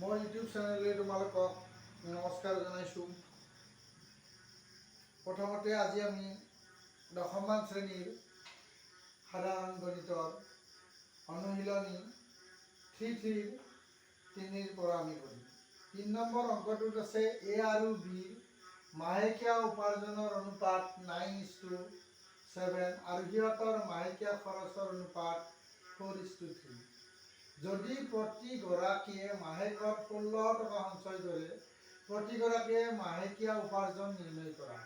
মই ইউটিউব চেনেলে তোমালোকক নমস্কাৰ জনাইছোঁ। প্ৰথমতে আজি আমি দশমমান শ্ৰেণীৰ সাধাৰণ গণিতৰ অনুশীলনী 3.3 3 পৰা আমি কৰিম। 3 নম্বৰ অংকটোত আছে এ আৰু বিৰ মাহেকীয়া উপাৰ্জনৰ অনুপাত 9:7 আৰু সিহঁতৰ মাহেকীয়া খৰচৰ অনুপাত 4:3। যদি প্ৰতিগৰাকীয়ে মাহেকত 16 টকা সঞ্চয় কৰে, প্ৰতিগৰাকীয়ে মাহেকীয়া উপাৰ্জন নিৰ্ণয় কৰা।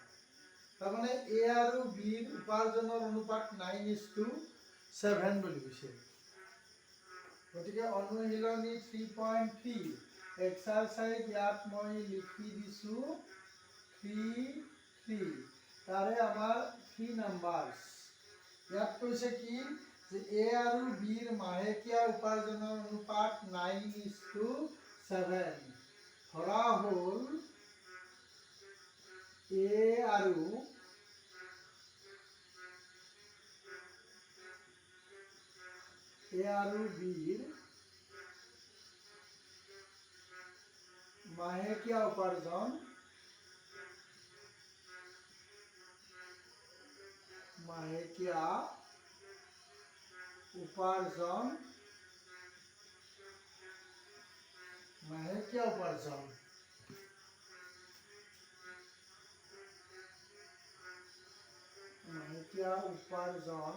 তাৰমানে এ আৰু বিৰ উপাৰ্জনৰ অনুপাত 9:7 বুলি কৈছে। গতিকে অনুশীলনী 3.3 এক্সাৰচাইজ ইয়াত মই লিখি দিছোঁ 3.3 তাৰে আমাৰ 3 নাম্বাৰ। ইয়াত কৈছে কি যে এ আৰু বিৰ মাহেকীয়া উপাৰ্জনৰ অনুপাত 9:7। ধৰা হ'ল এ আৰু বিৰ মাহেকীয়া উপাৰ্জন মাহেকীয়া উপাৰ্জন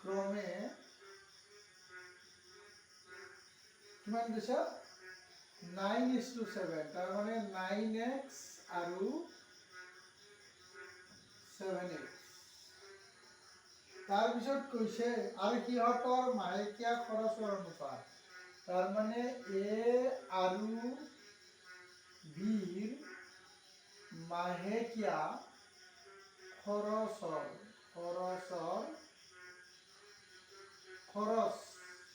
ক্ৰমে কিমান দিছে 9:7। তাৰমানে 9x আৰু 7x। তাৰপিছত কৈছে আৰু সিহঁতৰ মাহেকীয়া খৰচৰ অনুপাত। তাৰমানে এ আৰু বিৰ মাহেকীয়া খৰচ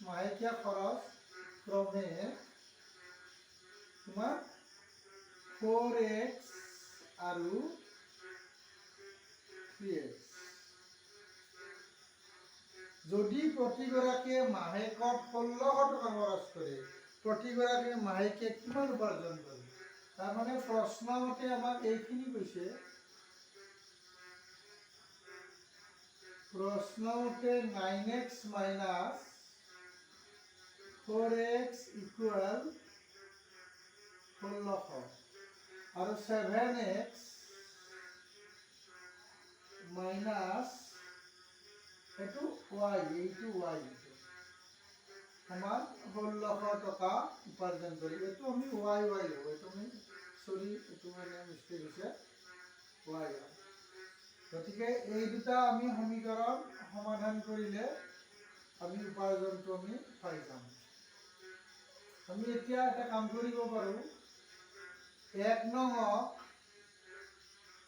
মাহেকীয়া খৰচ ক্ৰমে তোমাৰ 4x আৰু 3x। যদি প্ৰতিগৰাকীয়ে মাহেকত 1600 টকা খৰচ কৰে, প্ৰতিগৰাকীয়ে মাহেকীয়া কিমান উপাৰ্জন কৰে? তাৰমানে প্ৰশ্নমতে আমাক এইখিনি কৈছে। প্ৰশ্নমতে 9x minus 4x equal 1600 আৰু 7x minus এইটো y সমান 1600 টকা উপাৰ্জন কৰি। এইটো আমি y ল'ব। এইটো আমি এইটো মানে মিষ্টেক হৈছে y। গতিকে এই দুটা আমি সমীকৰণ সমাধান কৰিলে আমি উপাৰ্জনটো আমি পাই যাম। আমি এতিয়া এটা কাম কৰিব পাৰোঁ। 1 নং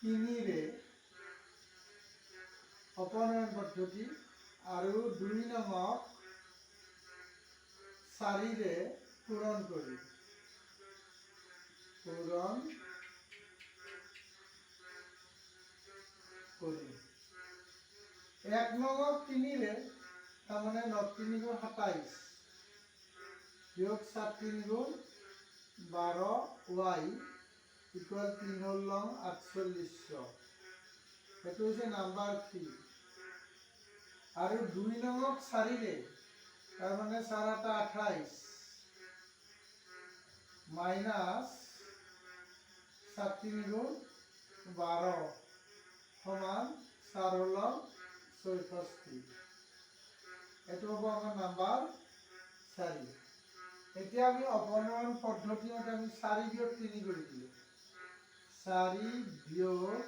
3ৰে অপনয়ন পদ্ধতি আৰু 2 নং 4ৰে পূৰণ কৰি 1 নং 3ৰে তাৰমানে 9 3 27 বিয়োগ 7 3 12 y ইকুয়াল 3 হ'ল 4800। এইটো হৈছে নাম্বাৰ 3। আৰু 2 নং 4ৰে তাৰমানে 4 28 মাইনাস 7 3 12 সমান 4 হ'ল 64। এইটো হ'ব আমাৰ নাম্বাৰ 4। এতিয়া আমি অপনয়ন পদ্ধতি মতে আমি 4 বিয়োগ 3 কৰি দিলোঁ। 4 বিয়োগ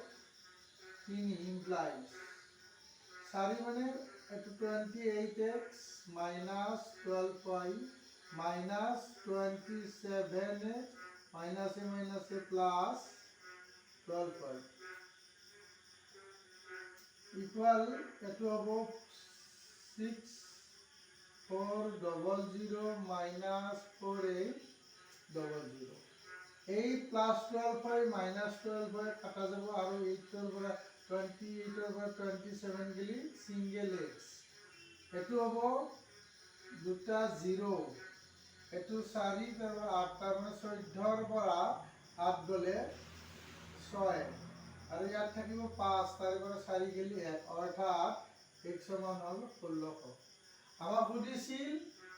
3 ইমপ্লাইজ 4 মানে এইটো 28x minus 12y minus 27x minus a plus 12y equal এইটো হ'ব 6400 minus 4800। এই প্লাস 12y মাইনাস 12y কাটা যাব আৰু 8 ৰ পৰা 28 ৰ পৰা 27 গেলি সিঙ্গেল x এইটো হ'ব দুটা 0, এইটো 4 তাৰ 8 তাৰমানে 14ৰ পৰা 8 গ'লে 6 আৰু ইয়াত থাকিব 5 তাৰ পৰা 4 গ'লে 1 অৰ্থাৎ x সমান হ'ল 1600। আমাক সুধিছিল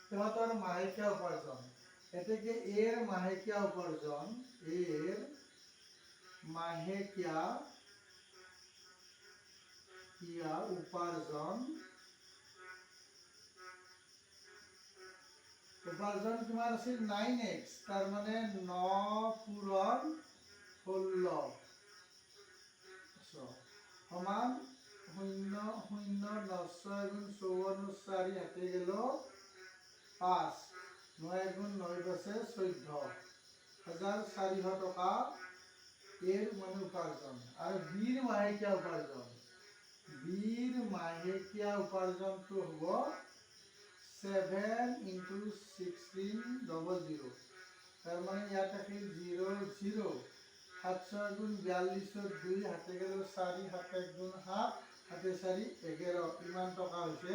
সিহঁতৰ মাহেকীয়া উপাৰ্জন, এতেকে এৰ মাহেকীয়া উপাৰ্জন, এৰ মাহেকীয়া উপাৰ্জন কিমান আছিল 9x তাৰ মানে 9 পূৰণ 16 সমান 0 0 9 গুণ 54 4 হাতে গেল 5 9 গুণ 9 আছে 14,400 টকা এর মানে উপার্জন। আর বীর মাহেকিয়া উপার্জন, বীর মাহেকিয়া উপার্জনটো হব 7 into 1600 তার মানে ইয়াত থাকিল 0 0 7 গুণ 42 2 হাতে গেল 4 7 গুণ 7 হাতে 4 11 ইমান টকা হইছে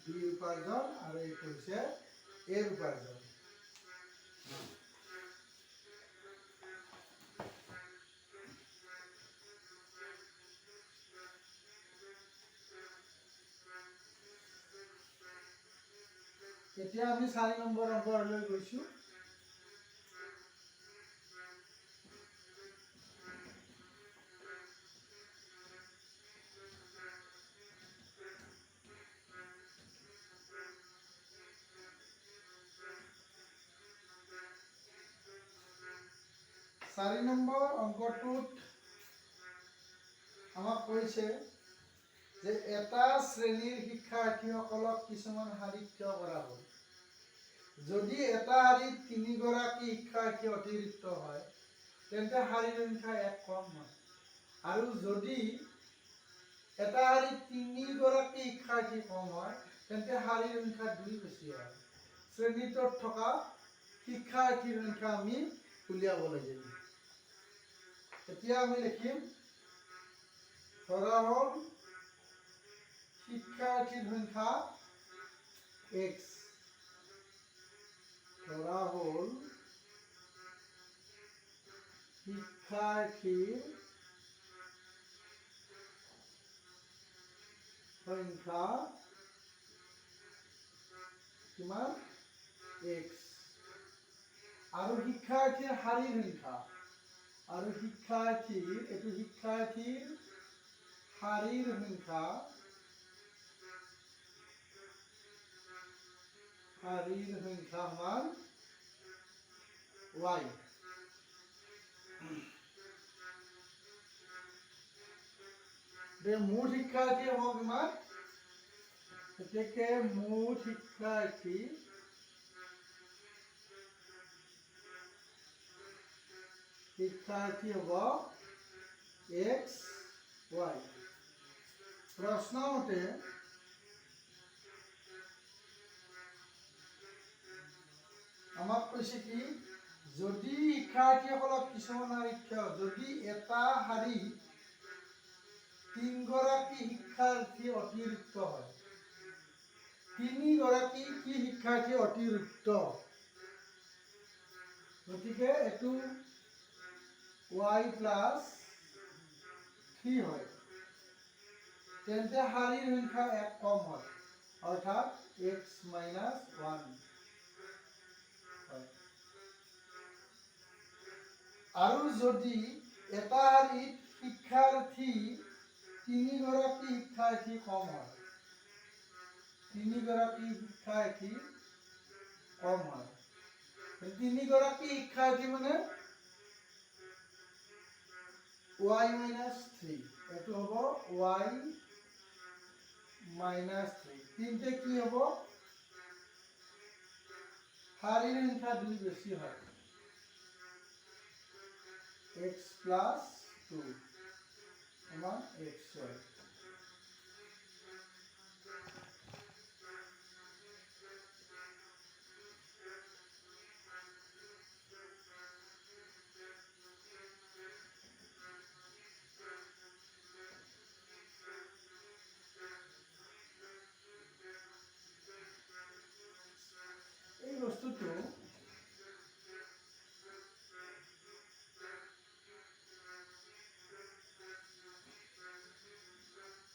বীর উপার্জন আর এইটো হইছে এর উপার্জন। এতিয়া আমি 4 নম্বৰ অংকলৈ গৈছো। চাৰি নম্বৰ অংকটোত আমাক কৈছে যে এটা শ্ৰেণীৰ শিক্ষাৰ্থীসকলক কিছুমান শাৰীত থিয় কৰা হ'ল। যদি এটা শাৰীত 3 গৰাকী শিক্ষাৰ্থী অতিৰিক্ত হয় তেন্তে শাৰীৰ সংখ্যা 1 কম হয়, আৰু যদি এটা শাৰীত 3 গৰাকী শিক্ষাৰ্থী কম হয় তেন্তে শাৰীৰ সংখ্যা 2 বেছি হয়। শ্ৰেণীটোত থকা শিক্ষাৰ্থীৰ সংখ্যা আমি উলিয়াব লাগিব। এতিয়া আমি লিখিম ধৰা হ'ল শিক্ষাৰ্থীৰ সংখ্যা x, ধৰা হ'ল শিক্ষাৰ্থীৰ সংখ্যা কিমান x আৰু শিক্ষাৰ্থীৰ শাৰীৰ সংখ্যা আৰু শিক্ষাৰ্থীৰ এইটো শিক্ষাৰ্থীৰ শাৰীৰ সংখ্যা সমান y। মুঠ শিক্ষাৰ্থী হ'ব কিমান, গতিকে মুঠ শিক্ষাৰ্থী হ'ব x y। প্ৰশ্ন মতে আমাক কৈছে কি যদি শিক্ষাৰ্থীসকলক কিছুমান যদি এটা শাৰী 3 গৰাকী শিক্ষাৰ্থী অতিৰিক্ত হয়, 3 গৰাকী কি শিক্ষাৰ্থী অতিৰিক্ত, গতিকে এইটো y plus 3 হয়, তেন্তে শাৰীৰ সংখ্যা 1 কম হয় অৰ্থাৎ x minus 1 হয়। আৰু যদি এটা শাৰীত শিক্ষাৰ্থী 3 গৰাকী শিক্ষাৰ্থী কম হয়, 3 গৰাকী শিক্ষাৰ্থী কম হয়, 3 গৰাকী শিক্ষাৰ্থী মানে y minus 3, এইটো হ'ব y minus 3, তিনটে কি হ'ব শাৰীৰ সংখ্যা 2 বেছি হয় x plus 2 সমান x হয়।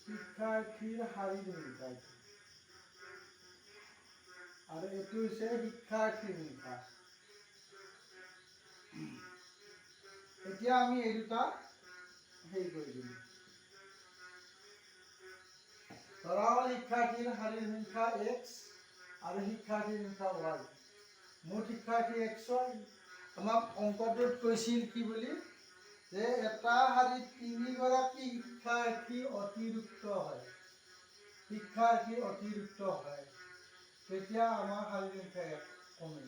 শিক্ষাৰ্থীৰ শাৰীৰ সংখ্যা আৰু এইটো হৈছে শিক্ষাৰ্থীৰ সংখ্যা। এতিয়া আমি এই দুটা হেৰি কৰি দিম। ধৰা হ'ল শিক্ষাৰ্থীৰ শাৰীৰ সংখ্যা x আৰু শিক্ষাৰ্থীৰ সংখ্যা y। মুঠ শিক্ষাৰ্থী x হয়। আমাক অংকটোত কৈছিল কি বুলি, যে এটা শাৰীত 3 গৰাকী শিক্ষাৰ্থী অতিৰিক্ত হয়। শিক্ষাৰ্থী অতিৰিক্ত হয়, তেতিয়া আমাৰ শাৰীৰ সংখ্যা কমে।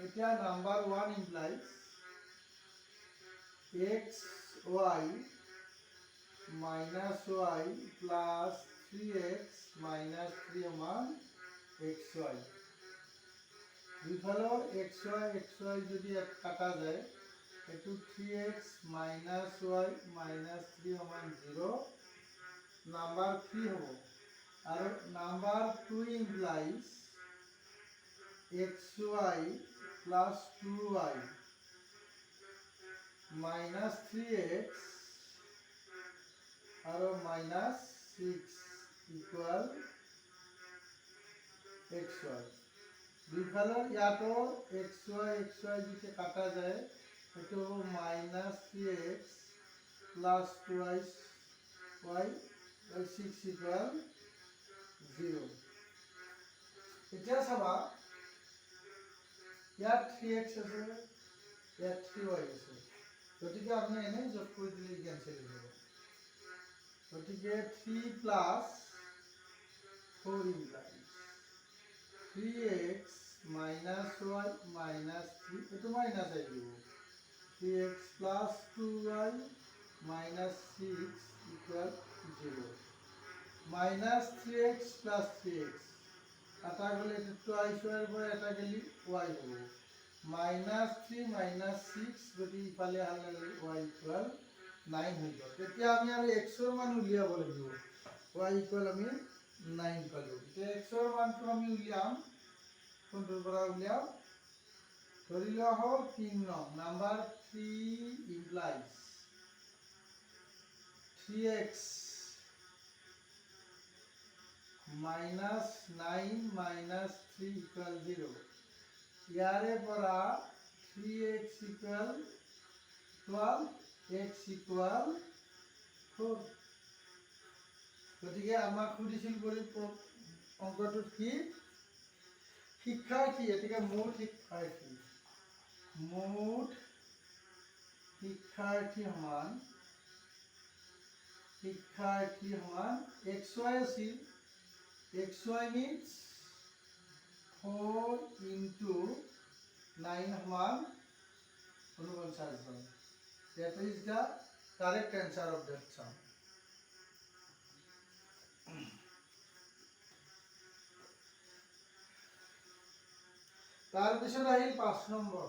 এতিয়া number 1 implies x y minus y plus 3x minus 3 সমান xy। দুইফালৰ xy যদি কাটা যায়, এইটো 3x minus y minus 3 সমান 0, নাম্বাৰ 3 হ'ব। আৰু number 2 implies xy plus 2y minus 3x আৰু minus 6 equal xy। দুইফালৰ ইয়াতো xy যদি কাটা যায়, সেইটো হ'ব minus 3x plus 2y 6 equal 0। এতিয়া চাবা, ইয়াত 3x আছে, ইয়াত 3y আছে, গতিকে আমি এনেই যোগ কৰি দিলে কেনচেল হৈ যাব। গতিকে 3 plus 4 implies 3x minus y minus 3, এইটো মাইনাছ আহি দিব, 3x plus 2y minus 6 equal 0। minus 3x plus 3x এটা গ'লে এইটো টুৱাইছ ৱাইৰ পৰা এটা গেলি y হ'ব, minus 3 minus 6 যদি ইফালে আহলে y equal 9 হৈ গ'ল। তেতিয়া আমি আৰু x ৰ মান উলিয়াব লাগিব, y equal আমি 9 পালোঁ। এতিয়া x ৰ মানটো আমি উলিয়াম, কোনটোৰ পৰা উলিয়াম, ধৰি লোৱা হ'ল 3 নং number 3 implies 3x minus 9 minus 3 equal 0। ইয়াৰে পৰা 3x equal 12, x equal 4। গতিকে আমাক সুধিছিল বুলি অংকটোত কি, শিক্ষাৰ্থী, এতিকে মুঠ শিক্ষাৰ্থী সমান xy আছিল, xy means 4 into 9 সমান 49 হয়। That is the correct answer of that sum. তাৰপিছত আহিল 5 নম্বৰ।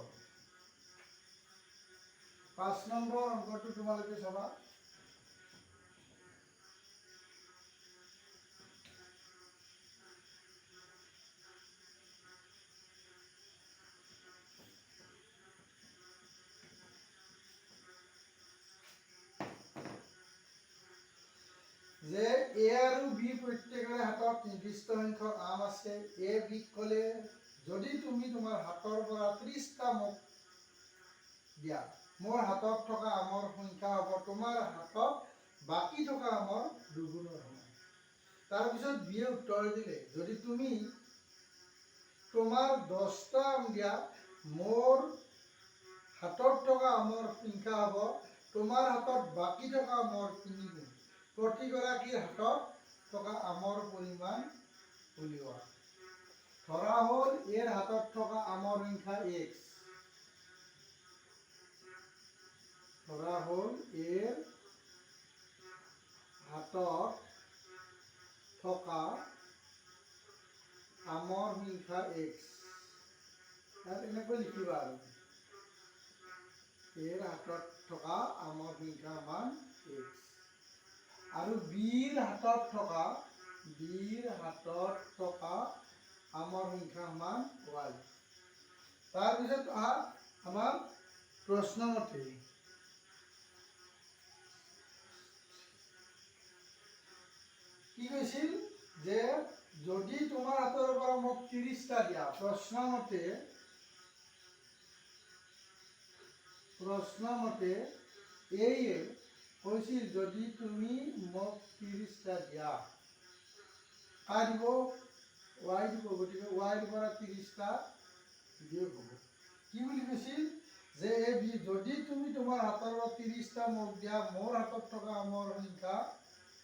5 নম্বৰ অংকটো তোমালোকে চাবা। যে এ আৰু বি প্ৰত্যেকৰে হাতত নিৰ্দিষ্ট সংখ্যক আম আছে। এ বিক ক'লে, যদি তুমি তোমাৰ হাতৰ পৰা 30টা মোক দিয়া, মোৰ হাতত থকা আমৰ সংখ্যা হ'ব তোমাৰ হাতত বাকী থকা আমৰ দুগুণৰ সমান। তাৰপিছত বিয়ে উত্তৰ দিলে, যদি তুমি তোমাৰ 10টা আম দিয়া, মোৰ হাতত থকা আমৰ সংখ্যা হ'ব তোমাৰ হাতত বাকী থকা আমৰ 3 গুণ। প্ৰতিগৰাকীৰ হাতত থকা আমৰ পৰিমাণ উলিওৱা। ধৰা হ'ল এৰ হাতত থকা আমৰ সংখ্যা x, ধৰা হ'ল এৰ হাতত থকা আমৰ সংখ্যা x। ইয়াত এনেকৈ লিখিবা, আৰু এৰ হাতত থকা আমৰ সংখ্যা মান x, আৰু বিৰ হাতত থকা আমৰ সংখ্যা মান y। তাৰপিছত আমাৰ প্ৰশ্নমতে কি কৈছিল যে যদি তোমাৰ হাতৰ পৰা মোক 30টা দিয়া, প্ৰশ্নমতে এই কৈছিল যদি তুমি মোক 30টা দিয়া, কাৰ দিব? y দিব। গতিকে y ৰ পৰা 30টা বিয়োগ হ'ব। কি বুলি কৈছিল যে যদি তুমি তোমাৰ হাতৰ পৰা 30টা মোক দিয়া, মোৰ হাতত থকা আমৰ সংখ্যা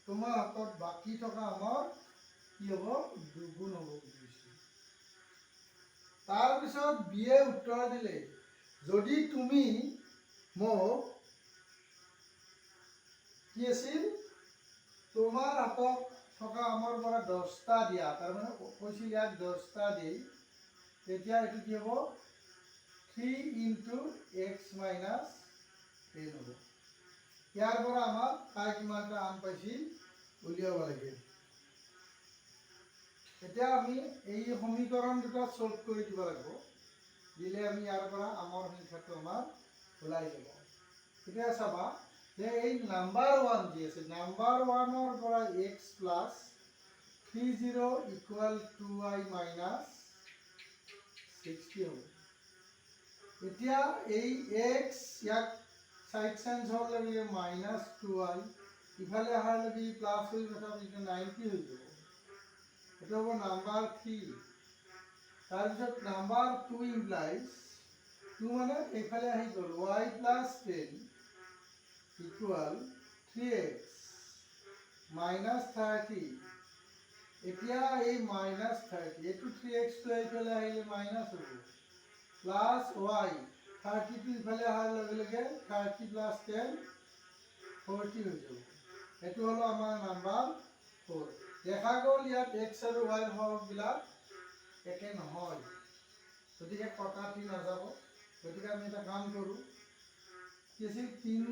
তোমাৰ হাতত বাকী থকা আমৰ কি হ'ব? দুগুণ হ'ব বুলি কৈছিল। তাৰপিছত বিয়ে উত্তৰ দিলে যদি তুমি মোক কি আছিল তোমাৰ হাতত থকা আমৰ পৰা 10টা দিয়া, তাৰমানে কৈছিল ইয়াক 10টা দেই, তেতিয়া এইটো কি হ'ব? 3 × x - 10 হ'ব। ইয়াৰ পৰা আমাক তাই কিমানটা আম পাইছিল উলিয়াব লাগে। এতিয়া আমি এই সমীকৰণ দুটা সলভ কৰি দিব লাগিব, দিলে আমি ইয়াৰ পৰা আমৰ সংখ্যাটো আমাৰ ওলাই যাব। এতিয়া চাবা যে এই নাম্বাৰ 1 যি আছে, নাম্বাৰ 1ৰ পৰা x + 30 = 2y - 60 হ'ব। এতিয়া এই x ইয়াক সাইড চেঞ্জ হোৱাৰ লগে -2y, ইফালে অহাৰ লগে প্লাছ হৈ তথাপি 90 হৈ যাব। এটা হ'ব নাম্বাৰ 3। তাৰপিছত নাম্বাৰ 2 ইমপ্লাইজ 2 মানে এইফালে আহি গ'ল y + 10 = 3x - 30। এতিয়া এই -30 এইটো 3x টো এইফালে আহিলে মাইনাছ হ'ব, প্লাছ y 30 টো ইফালে অহাৰ লগে লগে 30 + 10 40 হৈ যাব। এইটো হলো আমাৰ নাম্বাৰ 4। দেখা গ'ল ইয়াত x আৰু y ৰ সহগবিলাক একে নহয়, গতিকে কটাটি নাযাব। গতিকে আমি এটা কাম কৰোঁ, কি আছিল 3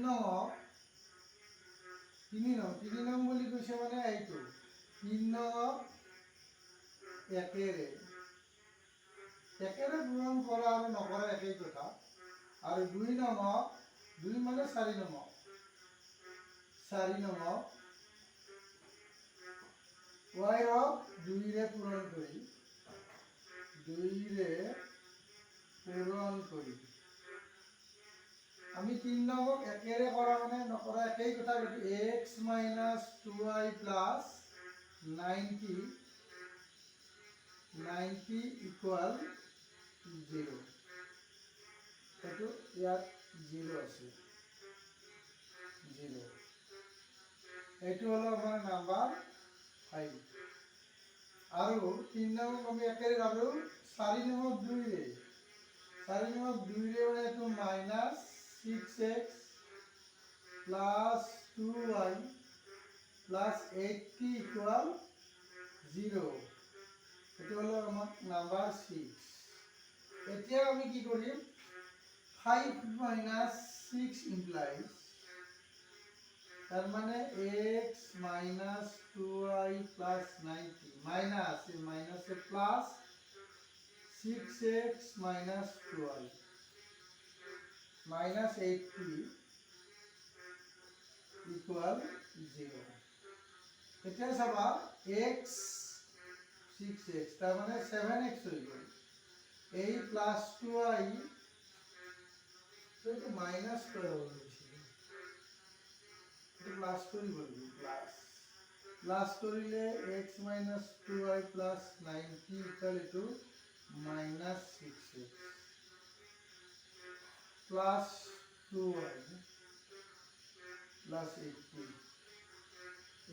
নং বুলি কৈছে মানে এইটো 3 নং একেৰে পূৰণ কৰা আৰু নকৰা একেই কথা। আৰু 2 নং 2 মানে 4 নং y হক 2ৰে পূৰণ কৰি আমি 3 নংক একেৰে কৰা মানে নকৰা একেই কথা। x - 2y + 90 = 0। এইটো ইয়াত 0 আছে, 0। এইটো হলো আমাৰ নাম্বাৰ 5। আৰু 3 নং আমি একেৰে আৰু 4 নং 2ৰে মানে এইটো -6x + 2y + 80 = 0। এইটো হলো আমাৰ নাম্বাৰ 6। এতিয়া আমি কি কৰিম, 5 - 6 ইমপ্লাইজ তাৰমানে x - 2y + 90 minus plus 6x - 2y -80 = 0। এতিয়া চাবা x 6x তাৰমানে 7x হৈ গ'ল, এই প্লাস 2y তো মাইনাস করে বলছি, প্লাস করি বলবি, প্লাস করিলে x - 2y + 90 = -6x plus 2y + 80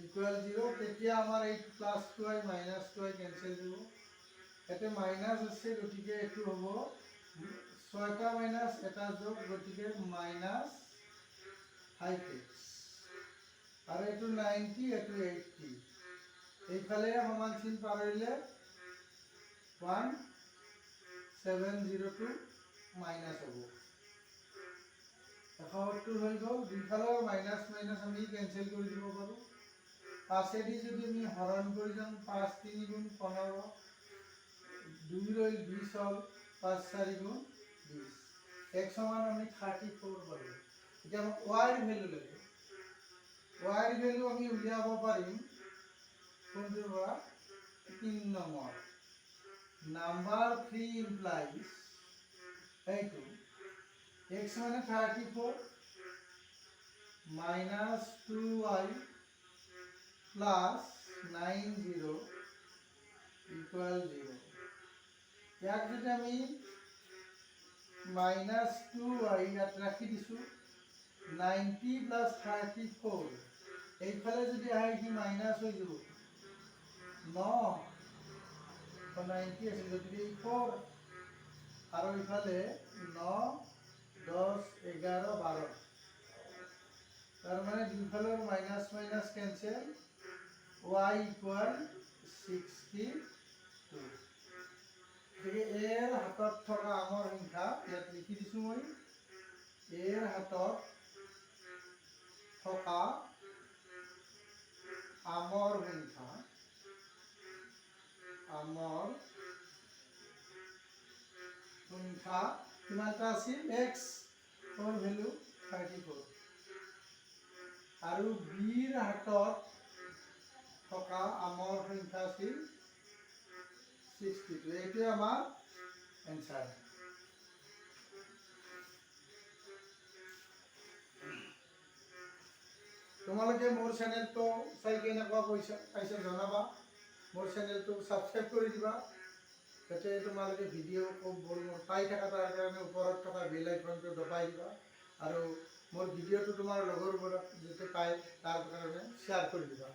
= 0। তেতিয়া আমাৰ এই প্লাস 2y - 2y ক্যান্সেল দিব, এতে মাইনাস আছে গতিকে এটো হ'ব 6টা মাইনাস এটা যোগ, গতিকে -5x। আর এটো 90 এটো 80, এইফালে সমান চিন পাৰইলে 1702 মাইনাস হ'ব। 71 হৈ গ'ল, দুইফালৰ মাইনাস আমি ক্যান্সেল কৰি দিব পাৰো। 5 দি যদি আমি হৰণ কৰি যাম 5 3 × 15, 2 রইল 20 হল, 5 4 × 20, x সমান আমি 34 পাবো। এতিয়া আমাক y এর ভ্যালু লাগে, y এর ভ্যালু আমি উলিয়াব পাৰিম কোনটোৰ পৰা 3 নম্বৰ নাম্বাৰ 3 ইমপ্লাইজ এইটো x মানে 34 minus 2y plus 90 equal 0 ইয়াক যদি আমি minus 2y ইয়াত ৰাখি দিছোঁ 90 plus 34 এইফালে যদি আহে কি মাইনাছ হৈ যাব 9 90 আছিল গতিকে 4 আৰু ইফালে 9 10 11 12 তাৰ মানে দুইফালৰ minus minus cancel y equal 62 গতিকে এৰ হাতত থকা আমৰ সংখ্যা ইয়াত লিখি দিছোঁ মই এৰ হাতত থকা আমৰ সংখ্যা কিমানটা আছিল x ৰ ভ্যালু 34 আৰু বিৰ হাতত থকা আমৰ সংখ্যা আছিল 62 এইটোৱে আমাৰ এনসাৰ তোমালোকে মোৰ চেনেলটো চাই কেনেকুৱা পাইছা জনাবা মোৰ চেনেলটো সাবস্ক্ৰাইব কৰি দিবা যাতে তোমালোকে ভিডিঅ' খুব পাই থকা তাৰ কাৰণে ওপৰত থকা বেল আইকনটো দবাই দিবা আৰু মোৰ ভিডিঅ'টো তোমাৰ লগৰবোৰক যাতে পায় তাৰ কাৰণে শ্বেয়াৰ কৰি দিবা